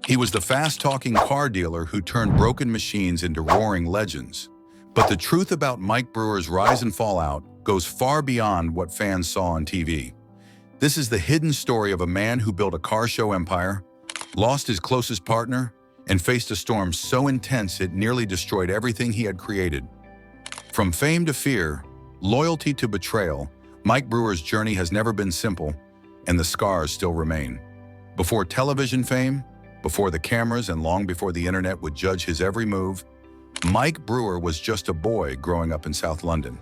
He was the fast-talking car dealer who turned broken machines into roaring legends. But the truth about Mike Brewer's rise and fallout goes far beyond what fans saw on TV. This is the hidden story of a man who built a car show empire, lost his closest partner, and faced a storm so intense it nearly destroyed everything he had created. From fame to fear, loyalty to betrayal, Mike Brewer's journey has never been simple, and the scars still remain. Before television fame, before the cameras, and long before the internet would judge his every move, Mike Brewer was just a boy growing up in South London.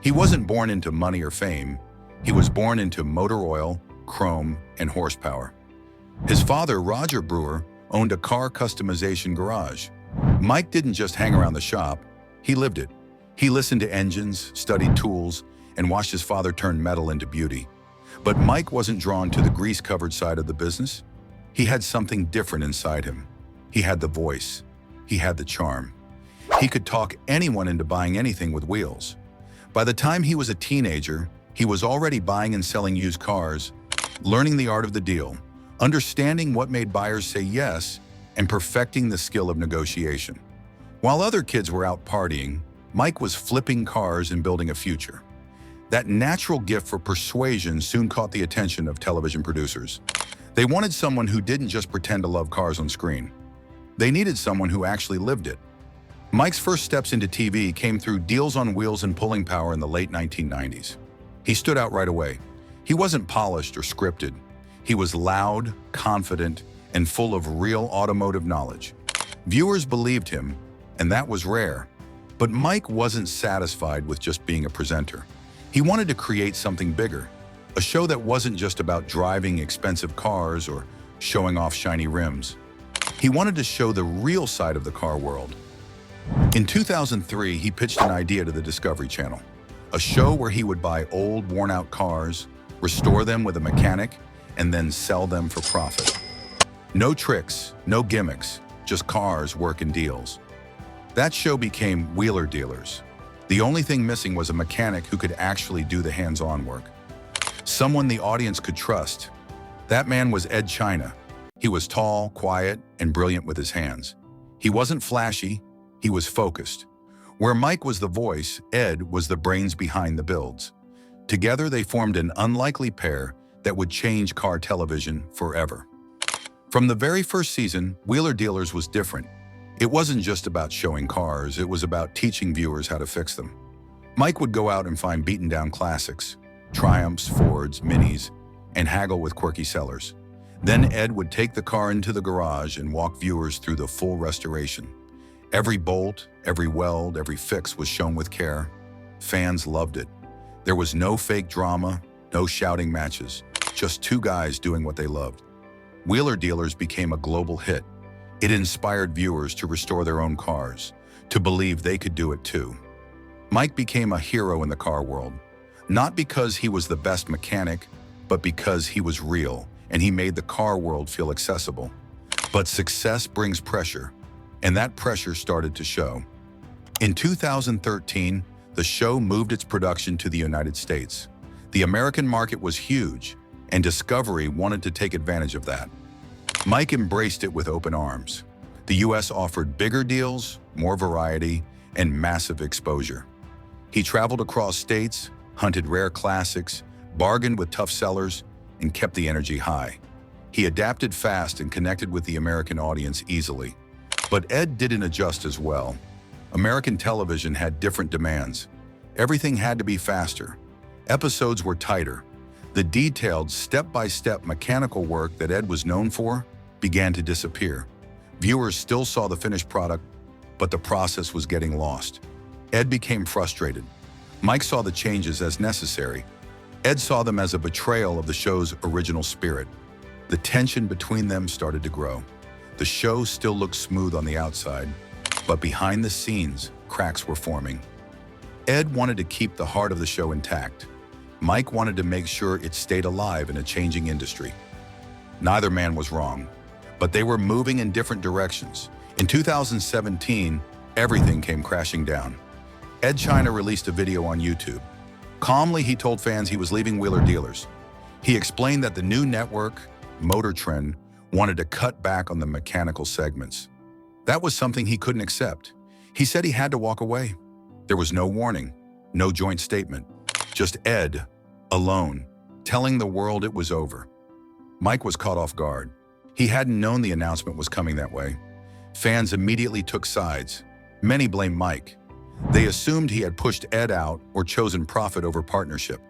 He wasn't born into money or fame. He was born into motor oil, chrome, and horsepower. His father, Roger Brewer, owned a car customization garage. Mike didn't just hang around the shop, he lived it. He listened to engines, studied tools, and watched his father turn metal into beauty. But Mike wasn't drawn to the grease-covered side of the business. He had something different inside him. He had the voice. He had the charm. He could talk anyone into buying anything with wheels. By the time he was a teenager, he was already buying and selling used cars, learning the art of the deal, understanding what made buyers say yes, and perfecting the skill of negotiation. While other kids were out partying, Mike was flipping cars and building a future. That natural gift for persuasion soon caught the attention of television producers. They wanted someone who didn't just pretend to love cars on screen. They needed someone who actually lived it. Mike's first steps into TV came through Deals on Wheels and Pulling Power in the late 1990s. He stood out right away. He wasn't polished or scripted. He was loud, confident, and full of real automotive knowledge. Viewers believed him, and that was rare. But Mike wasn't satisfied with just being a presenter. He wanted to create something bigger, a show that wasn't just about driving expensive cars or showing off shiny rims. He wanted to show the real side of the car world. In 2003, he pitched an idea to the Discovery Channel, a show where he would buy old, worn-out cars, restore them with a mechanic, and then sell them for profit. No tricks, no gimmicks, just cars, work, and deals. That show became Wheeler Dealers. The only thing missing was a mechanic who could actually do the hands-on work. Someone the audience could trust. That man was Ed China. He was tall, quiet, and brilliant with his hands. He wasn't flashy, he was focused. Where Mike was the voice, Ed was the brains behind the builds. Together they formed an unlikely pair that would change car television forever. From the very first season, Wheeler Dealers was different. It wasn't just about showing cars, it was about teaching viewers how to fix them. Mike would go out and find beaten-down classics, Triumphs, Fords, Minis, and haggle with quirky sellers. Then Ed would take the car into the garage and walk viewers through the full restoration. Every bolt, every weld, every fix was shown with care. Fans loved it. There was no fake drama, no shouting matches, just two guys doing what they loved. Wheeler Dealers became a global hit. It inspired viewers to restore their own cars, to believe they could do it too. Mike became a hero in the car world, not because he was the best mechanic, but because he was real and he made the car world feel accessible. But success brings pressure, and that pressure started to show. In 2013, the show moved its production to the United States. The American market was huge, and Discovery wanted to take advantage of that. Mike embraced it with open arms. The US offered bigger deals, more variety, and massive exposure. He traveled across states, hunted rare classics, bargained with tough sellers, and kept the energy high. He adapted fast and connected with the American audience easily. But Ed didn't adjust as well. American television had different demands. Everything had to be faster. Episodes were tighter. The detailed, step-by-step mechanical work that Ed was known for began to disappear. Viewers still saw the finished product, but the process was getting lost. Ed became frustrated. Mike saw the changes as necessary. Ed saw them as a betrayal of the show's original spirit. The tension between them started to grow. The show still looked smooth on the outside, but behind the scenes, cracks were forming. Ed wanted to keep the heart of the show intact. Mike wanted to make sure it stayed alive in a changing industry. Neither man was wrong, but they were moving in different directions. In 2017, everything came crashing down. Ed China released a video on YouTube. Calmly, he told fans he was leaving Wheeler Dealers. He explained that the new network, Motor Trend, wanted to cut back on the mechanical segments. That was something he couldn't accept. He said he had to walk away. There was no warning, no joint statement, just Ed, alone, telling the world it was over. Mike was caught off guard. He hadn't known the announcement was coming that way. Fans immediately took sides. Many blamed Mike. They assumed he had pushed Ed out or chosen profit over partnership.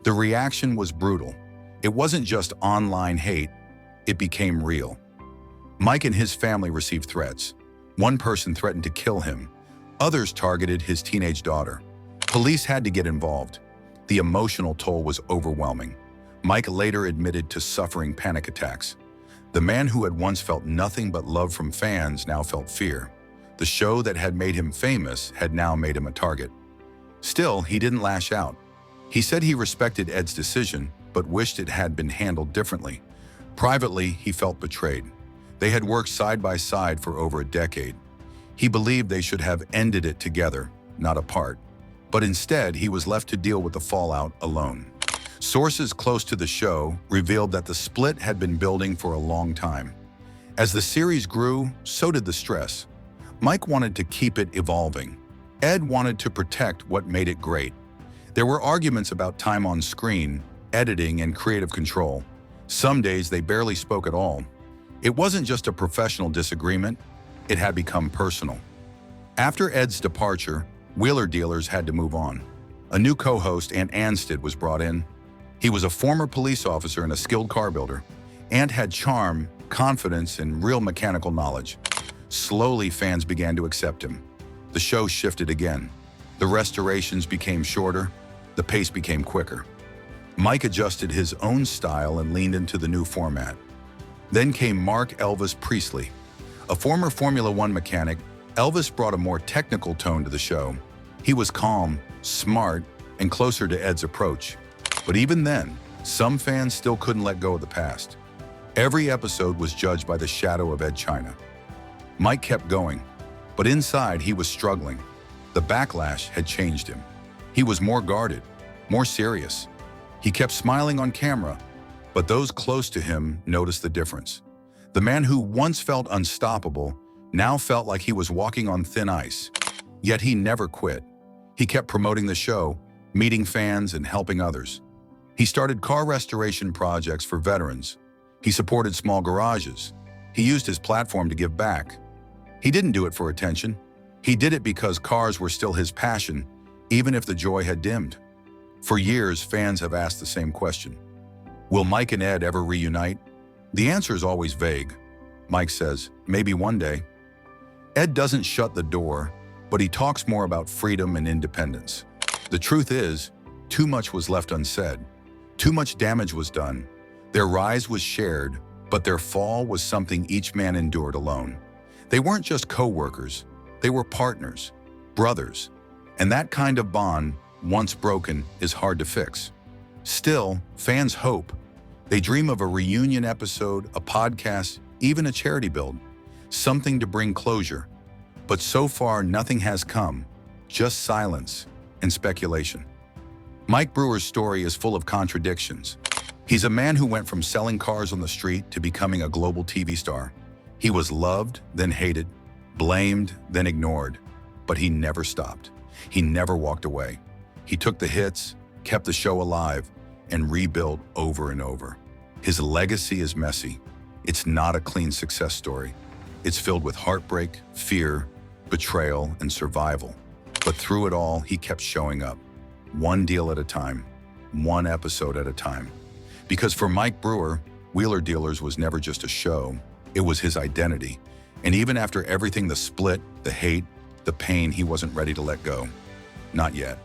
The reaction was brutal. It wasn't just online hate, it became real. Mike and his family received threats. One person threatened to kill him. Others targeted his teenage daughter. Police had to get involved. The emotional toll was overwhelming. Mike later admitted to suffering panic attacks. The man who had once felt nothing but love from fans now felt fear. The show that had made him famous had now made him a target. Still, he didn't lash out. He said he respected Ed's decision, but wished it had been handled differently. Privately, he felt betrayed. They had worked side by side for over a decade. He believed they should have ended it together, not apart. But instead, he was left to deal with the fallout alone. Sources close to the show revealed that the split had been building for a long time. As the series grew, so did the stress. Mike wanted to keep it evolving. Ed wanted to protect what made it great. There were arguments about time on screen, editing, and creative control. Some days they barely spoke at all. It wasn't just a professional disagreement, it had become personal. After Ed's departure, Wheeler Dealers had to move on. A new co-host, Ant Anstead, was brought in. He was a former police officer and a skilled car builder. Ant had charm, confidence, and real mechanical knowledge. Slowly, fans began to accept him. The show shifted again. The restorations became shorter, the pace became quicker. Mike adjusted his own style and leaned into the new format. Then came Mark Elvis Priestley. A former Formula One mechanic, Elvis brought a more technical tone to the show. He was calm, smart, and closer to Ed's approach. But even then, some fans still couldn't let go of the past. Every episode was judged by the shadow of Ed China. Mike kept going, but inside he was struggling. The backlash had changed him. He was more guarded, more serious. He kept smiling on camera, but those close to him noticed the difference. The man who once felt unstoppable now felt like he was walking on thin ice. Yet he never quit. He kept promoting the show, meeting fans, and helping others. He started car restoration projects for veterans. He supported small garages. He used his platform to give back. He didn't do it for attention. He did it because cars were still his passion, even if the joy had dimmed. For years, fans have asked the same question. Will Mike and Ed ever reunite? The answer is always vague. Mike says, maybe one day. Ed doesn't shut the door, but he talks more about freedom and independence. The truth is, too much was left unsaid. Too much damage was done. Their rise was shared, but their fall was something each man endured alone. They weren't just co-workers, they were partners, brothers. And that kind of bond, once broken, is hard to fix. Still, fans hope. They dream of a reunion episode, a podcast, even a charity build, something to bring closure. But so far, nothing has come, just silence and speculation. Mike Brewer's story is full of contradictions. He's a man who went from selling cars on the street to becoming a global TV star. He was loved, then hated, blamed, then ignored, but he never stopped. He never walked away. He took the hits, kept the show alive, and rebuilt over and over. His legacy is messy. It's not a clean success story. It's filled with heartbreak, fear, betrayal, and survival. But through it all, he kept showing up, one deal at a time, one episode at a time. Because for Mike Brewer, Wheeler Dealers was never just a show, it was his identity. And even after everything, the split, the hate, the pain, he wasn't ready to let go. Not yet.